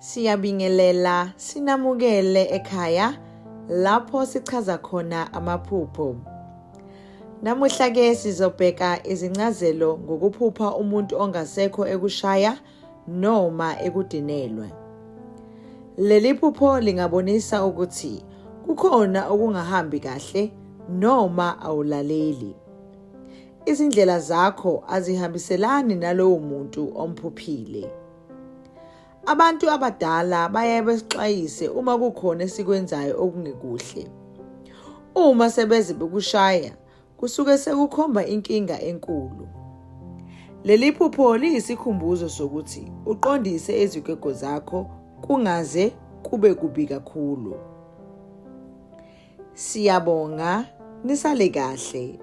Siyabingelela sinamukele ekhaya lapho sichaza khona amaphupho. Namuhla ke sizobheka izincazelo ngokuphupha umuntu ongasekho ekushaya noma ekudinelwe. Leli phupho lingabonisa ukuthi kukhona okungahambi kahle noma awulaleli. Izindlela zakho azihambiselani nalowo muntu omphuphile. Abantu abadala bayaye besixwayise uma kukhona esikwenzayo okungekuhle. Uma sebeze bekushaya, kusuke sekukhomba inkinga enkulu. Leli phupho liyisikhumbuzo sokuthi uqondise izigwegwe zakho kungaze kube kubi kakhulu. Siyabonga, nisale kahle.